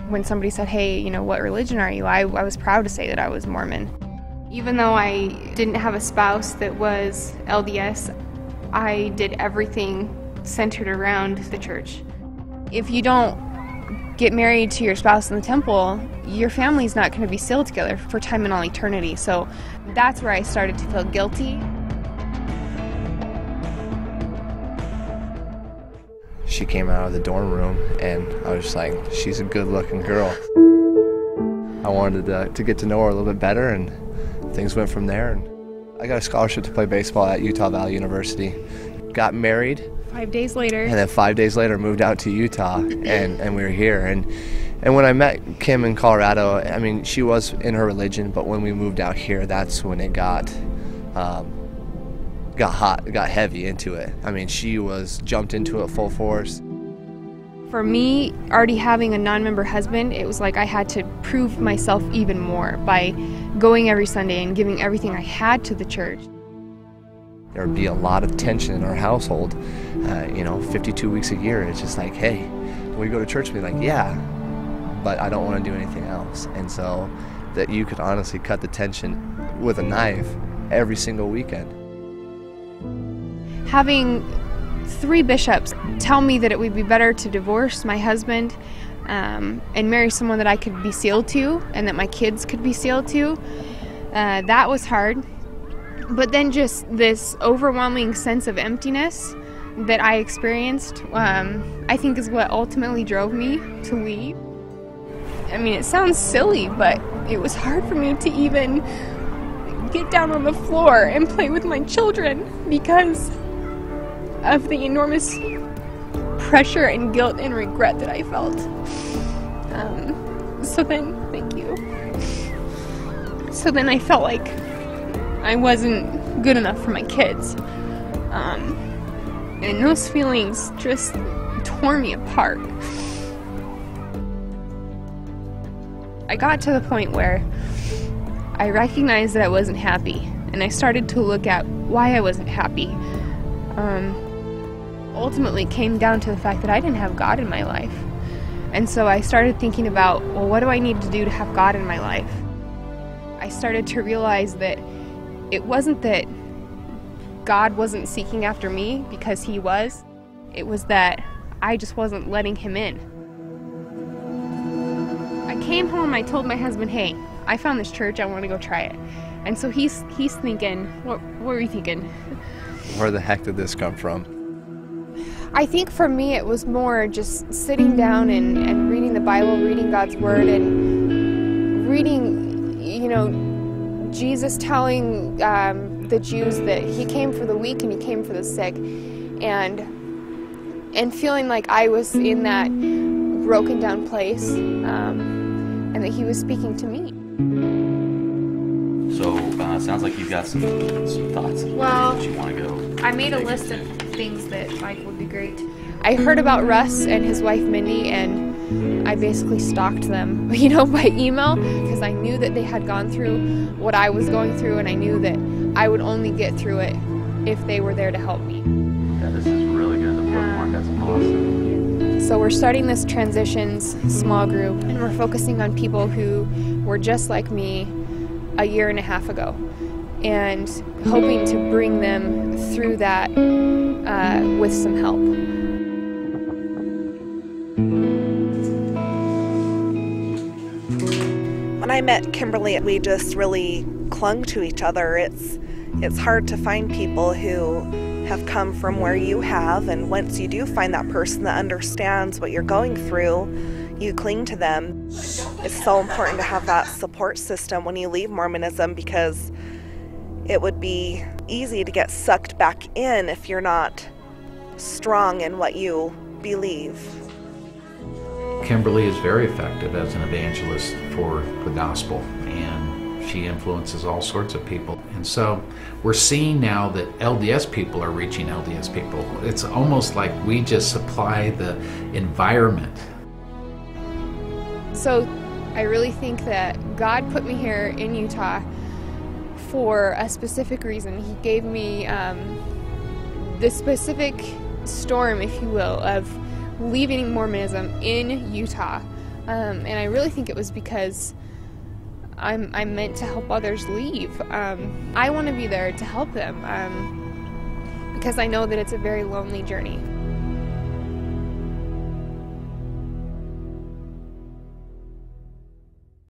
When somebody said, hey, you know, what religion are you? I was proud to say that I was Mormon. Even though I didn't have a spouse that was LDS, I did everything centered around the church. If you don't get married to your spouse in the temple, your family's not going to be still together for time and all eternity. So that's where I started to feel guilty. She came out of the dorm room and I was just like, she's a good-looking girl. I wanted to get to know her a little bit better, and things went from there. And I got a scholarship to play baseball at Utah Valley University. Got married. 5 days later. And then 5 days later moved out to Utah, and we were here. And when I met Kim in Colorado, I mean, she was in her religion, but when we moved out here, that's when it got hot, got heavy into it. I mean, she jumped into it full force. For me, already having a non-member husband, it was like I had to prove myself even more by going every Sunday and giving everything I had to the church. There would be a lot of tension in our household, 52 weeks a year. It's just like, hey, when we go to church, we'd be like, yeah, but I don't want to do anything else. And so that you could honestly cut the tension with a knife every single weekend. Having 3 bishops tell me that it would be better to divorce my husband and marry someone that I could be sealed to and that my kids could be sealed to, that was hard. But then just this overwhelming sense of emptiness that I experienced, I think is what ultimately drove me to leave. I mean, it sounds silly, but it was hard for me to even get down on the floor and play with my children because of the enormous pressure and guilt and regret that I felt. Thank you. So then I felt like I wasn't good enough for my kids. And those feelings just tore me apart. I got to the point where I recognized that I wasn't happy, and I started to look at why I wasn't happy. Ultimately came down to the fact that I didn't have God in my life. And so I started thinking about, well, what do I need to do to have God in my life? I started to realize that it wasn't that God wasn't seeking after me, because He was. It was that I just wasn't letting Him in. I came home, I told my husband, hey, I found this church, I want to go try it. And so he's thinking, what were you thinking? Where the heck did this come from? I think for me it was more just sitting down and reading the Bible, reading God's Word, and reading, Jesus telling the Jews that He came for the weak and He came for the sick, and feeling like I was in that broken down place, and that He was speaking to me. So it sounds like you've got some thoughts of that you want to go. I made a list of things that would be great. I heard about Russ and his wife Mindy, and I basically stalked them, by email, because I knew that they had gone through what I was going through, and I knew that I would only get through it if they were there to help me. Yeah, this is really good. The bookmark, that's awesome. So we're starting this transitions small group, and we're focusing on people who were just like me a year and a half ago, and hoping to bring them through that with some help. When I met Kimberly, we just really clung to each other. It's hard to find people who have come from where you have, and once you do find that person that understands what you're going through, you cling to them. It's so important to have that support system when you leave Mormonism, because it would be easy to get sucked back in if you're not strong in what you believe. Kimberly is very effective as an evangelist for the gospel, and she influences all sorts of people. And so we're seeing now that LDS people are reaching LDS people. It's almost like we just supply the environment. So I really think that God put me here in Utah for a specific reason. He gave me the specific storm, if you will, of leaving Mormonism in Utah And I really think it was because I'm meant to help others leave. I want to be there to help them because I know that it's a very lonely journey.